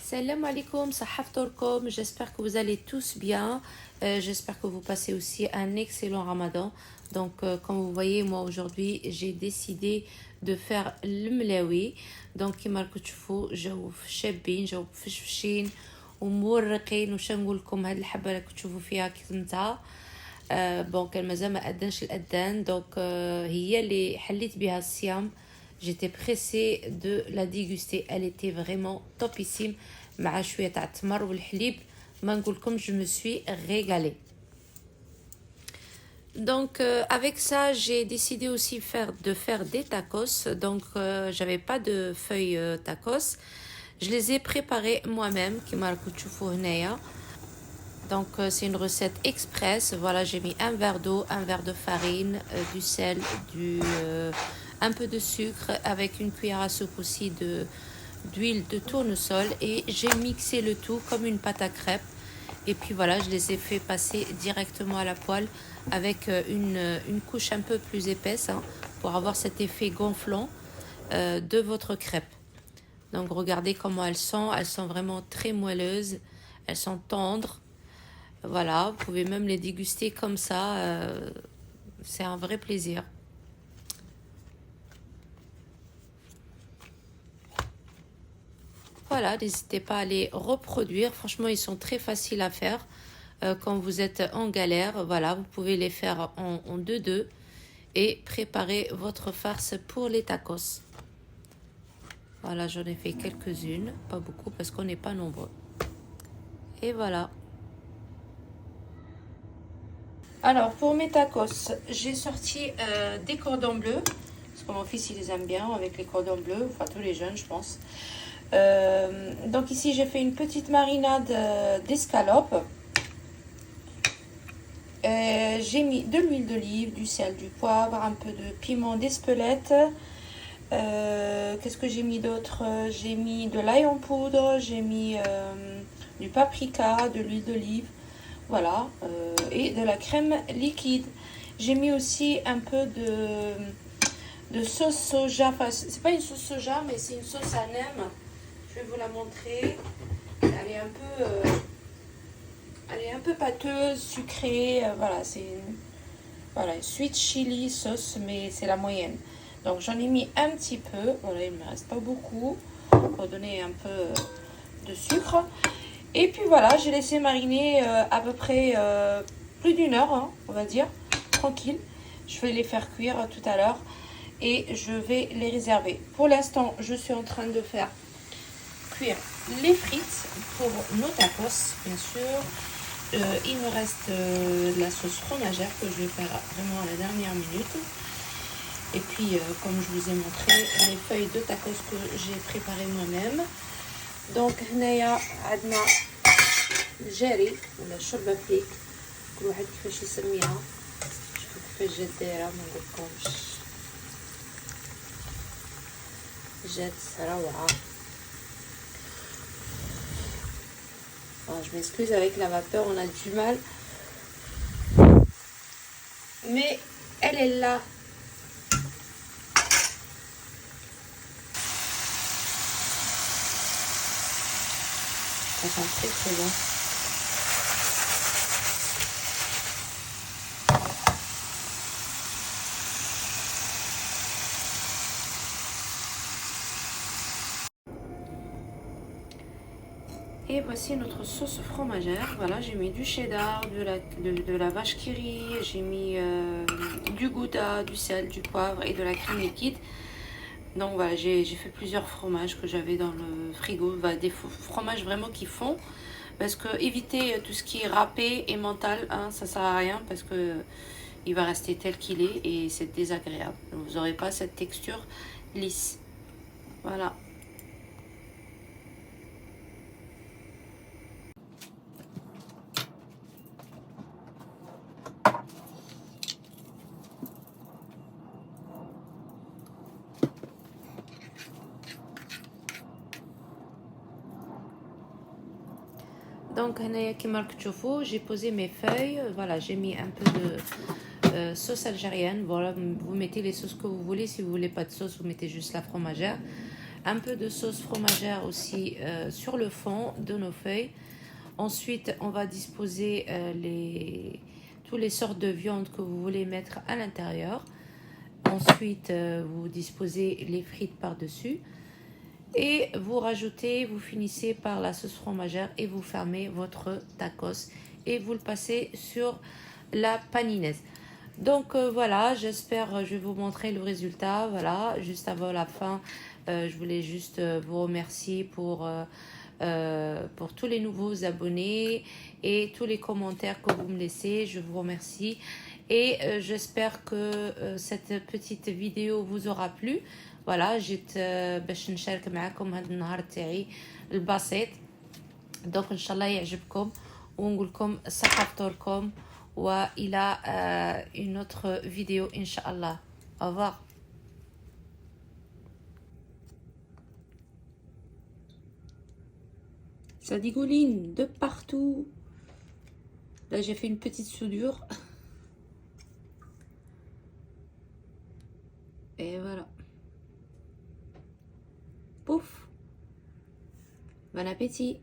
Salam alaikum, sahaftorkom, j'espère que vous allez tous bien. J'espère que vous passez aussi un excellent ramadan. Donc, comme vous voyez, moi aujourd'hui, j'ai décidé de faire le mlawi. Donc, كما راكم تشوفوا جاو شابين جاو فشفشين ومورقين وش نقول لكم هاد الحبه اللي تشوفوا فيها كي نتا بون كان مازال ما أذنش الأذان دونك هي اللي حليت بها الصيام. J'étais pressée de la déguster. Elle était vraiment topissime. مع شوية تاع التمر والحليب ما نقولكم je me suis régalée. Donc avec ça j'ai décidé aussi de faire des tacos. Donc j'avais pas de feuilles tacos. Je les ai préparées moi-même كما راكم تشوفوا هنايا. Donc c'est une recette express. Voilà, j'ai mis un verre d'eau, un verre de farine, du sel, un peu de sucre avec une cuillère à soupe aussi d'huile de tournesol et j'ai mixé le tout comme une pâte à crêpes. Et puis voilà, je les ai fait passer directement à la poêle avec une couche un peu plus épaisse pour avoir cet effet gonflant de votre crêpe. Donc regardez comment elles sont vraiment très moelleuses, elles sont tendres. Voilà, vous pouvez même les déguster comme ça, c'est un vrai plaisir. Voilà, n'hésitez pas à les reproduire, franchement ils sont très faciles à faire quand vous êtes en galère. Voilà, vous pouvez les faire en deux et préparer votre farce pour les tacos. Voilà, j'en ai fait quelques-unes, pas beaucoup parce qu'on n'est pas nombreux. Et voilà. Alors, pour mes tacos, j'ai sorti des cordons bleus, parce que mon fils, il les aime bien avec les cordons bleus, enfin tous les jeunes, je pense. Donc ici, j'ai fait une petite marinade d'escalope. J'ai mis de l'huile d'olive, du sel, du poivre, un peu de piment d'Espelette. Qu'est-ce que j'ai mis d'autre? J'ai mis de l'ail en poudre, j'ai mis du paprika, de l'huile d'olive. Voilà, et de la crème liquide. J'ai mis aussi un peu de sauce soja. Enfin, c'est pas une sauce soja, mais c'est une sauce à nem. Je vais vous la montrer. Elle est un peu pâteuse, sucrée. Voilà, c'est une sweet chili sauce, mais c'est la moyenne. Donc j'en ai mis un petit peu. Voilà, il ne me reste pas beaucoup pour donner un peu de sucre. Et puis voilà, j'ai laissé mariner à peu près plus d'une heure, on va dire, tranquille. Je vais les faire cuire tout à l'heure et je vais les réserver. Pour l'instant, je suis en train de faire cuire les frites pour nos tacos, bien sûr. Il me reste la sauce fromagère que je vais faire vraiment à la dernière minute. Et puis, comme je vous ai montré, les feuilles de tacos que j'ai préparées moi-même. دونك هنايا عندنا الجاري ولا الشوربه فليك كل واحد كيفاش يسميها. شوفوا كيفاش جات دايره، ما نقولكمش جات روعه. Je m'excuse avec la vapeur, on a du mal, mais elle est là. Ça sent très très bon. Et voici notre sauce fromagère. Voilà, j'ai mis du cheddar, de la vache qui rit, j'ai mis du gouda, du sel, du poivre et de la crème liquide. Donc voilà, j'ai fait plusieurs fromages que j'avais dans le frigo, des fromages vraiment qui fondent, parce que éviter tout ce qui est râpé et mental, ça sert à rien parce que il va rester tel qu'il est et c'est désagréable. Vous n'aurez pas cette texture lisse. Voilà. Donc, j'ai posé mes feuilles. Voilà, j'ai mis un peu de sauce algérienne. Voilà, vous mettez les sauces que vous voulez. Si vous voulez pas de sauce, vous mettez juste la fromagère. un peu de sauce fromagère aussi sur le fond de nos feuilles. Ensuite, on va disposer toutes les sortes de viande que vous voulez mettre à l'intérieur. Ensuite, vous disposez les frites par-dessus. Et vous rajoutez, vous finissez par la sauce fromagère et vous fermez votre tacos. Et vous le passez sur la paninaise. Donc voilà, j'espère, je vais vous montrer le résultat. Voilà, juste avant la fin, je voulais juste vous remercier pour tous les nouveaux abonnés et tous les commentaires que vous me laissez. Je vous remercie et j'espère que cette petite vidéo vous aura plu. voilà جيت باش نشارك معكم هذا النهار تاعي البسيط. دونك ان شاء الله يعجبكم ونقول لكم صحة فطوركم والى une autre vidéo ان شاء الله. Au revoir. Ça dégouline de partout. Là, j'ai fait une petite soudure. Et voilà. Pouf. Bon appétit.